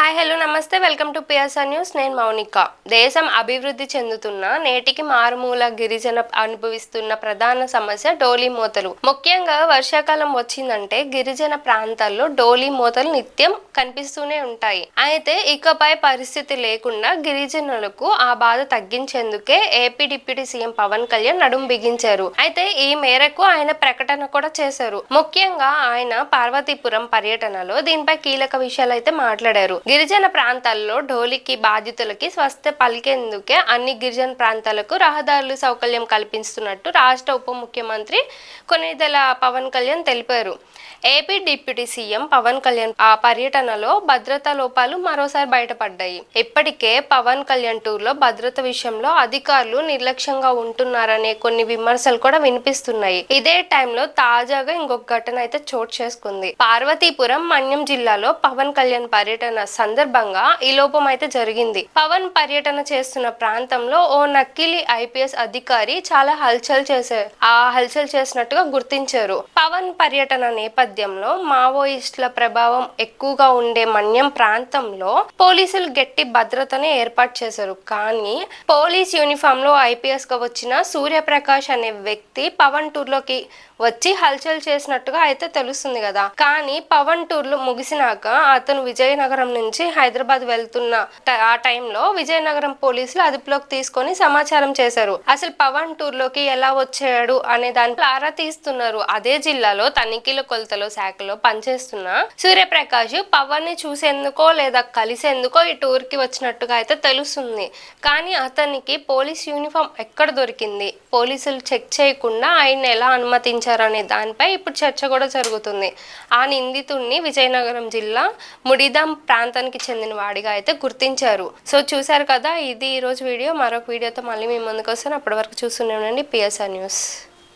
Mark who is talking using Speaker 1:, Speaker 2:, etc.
Speaker 1: Hi hello నమస్తే welcome to PSR news. నేను మౌనిక. దేశం అభివృద్ధి చెందుతున్న నేటికి మారుమూల గిరిజన అనుభవిస్తున్న ప్రధాన సమస్య డోలీ మూతలు. ముఖ్యంగా వర్షాకాలం వచ్చిందంటే గిరిజన ప్రాంతాల్లో డోలీ మూతలు నిత్యం కనిపిస్తూనే ఉంటాయి. అయితే ఇకపై పరిస్థితి లేకుండా గిరిజనులకు ఆ బాధ తగ్గించేందుకే AP deputy CM Pawan Kalyan నడుం బిగించారు. అయితే ఈ మేరకు ఆయన ప్రకటన కూడా చేశారు. ముఖ్యంగా ఆయన పార్వతీపురం పర్యటనలో దీనిపై కీలక విషయాలు అయితే మాట్లాడారు. గిరిజన ప్రాంతాల్లో డోలీకి బాధితులకి స్వస్థ పలికేందుకే అన్ని గిరిజన ప్రాంతాలకు రహదారులు సౌకర్యం కల్పిస్తున్నట్టు రాష్ట్ర ఉప ముఖ్యమంత్రి కొనిదెల పవన్ కళ్యాణ్ తెలిపారు. AP deputy CM Pawan Kalyan ఆ పర్యటనలో భద్రతా లోపాలు మరోసారి బయటపడ్డాయి. ఇప్పటికే పవన్ కళ్యాణ్ టూర్లో భద్రత విషయంలో అధికారులు నిర్లక్ష్యంగా ఉంటున్నారనే కొన్ని విమర్శలు కూడా వినిపిస్తున్నాయి. ఇదే టైంలో తాజాగా ఇంకొక ఘటన అయితే చోటు చేసుకుంది. పార్వతీపురం మన్యం జిల్లాలో పవన్ కళ్యాణ్ పర్యటన సందర్భంగా ఈ లోపం అయితే జరిగింది. పవన్ పర్యటన చేస్తున్న ప్రాంతంలో ఓ నకిలీ ఐపీఎస్ అధికారి చాలా హల్చల్ చేసినట్టుగా గుర్తించారు. పవన్ పర్యటన నేపథ్యంలో మావోయిస్టుల ప్రభావం ఎక్కువగా ఉండే మన్యం ప్రాంతంలో పోలీసులు గట్టి భద్రతని ఏర్పాటు చేశారు. కానీ పోలీస్ యూనిఫామ్ లో ఐపీఎస్ గా వచ్చిన సూర్యప్రకాష్ అనే వ్యక్తి పవన్ టూర్ లోకి వచ్చి హల్చల్ చేసినట్టుగా అయితే తెలుస్తుంది కదా. కానీ పవన్ టూర్లు ముగిసినాక అతను విజయనగరం నుంచి హైదరాబాద్ వెళ్తున్న ఆ టైంలో విజయనగరం పోలీసులు అదుపులోకి తీసుకొని సమాచారం చేశారు. అసలు పవన్ టూర్ లోకి ఎలా వచ్చాడు అనే దాని ఆరా తీస్తున్నారు. అదే జిల్లాలో తనిఖీల కొలతలో శాఖలో పనిచేస్తున్న సూర్యప్రకాష్ పవన్ ని చూసేందుకో లేదా కలిసేందుకో ఈ టూర్ కి వచ్చినట్టుగా అయితే తెలుస్తుంది. కానీ అతనికి పోలీస్ యూనిఫామ్ ఎక్కడ దొరికింది, పోలీసులు చెక్ చేయకుండా ఆయన ఎలా అనుమతించారనే దానిపై ఇప్పుడు చర్చ కూడా జరుగుతుంది. ఆ నిందితుడిని విజయనగరం జిల్లా ముడిదాం ప్రాంతానికి చెందిన వాడిగా అయితే గుర్తించారు. సో చూసారు కదా, ఇది ఈరోజు వీడియో. మరొక వీడియోతో మళ్ళీ మీ ముందుకు వస్తాను. అప్పటి వరకు చూస్తూనే ఉండండి పిఎస్ఆర్ న్యూస్.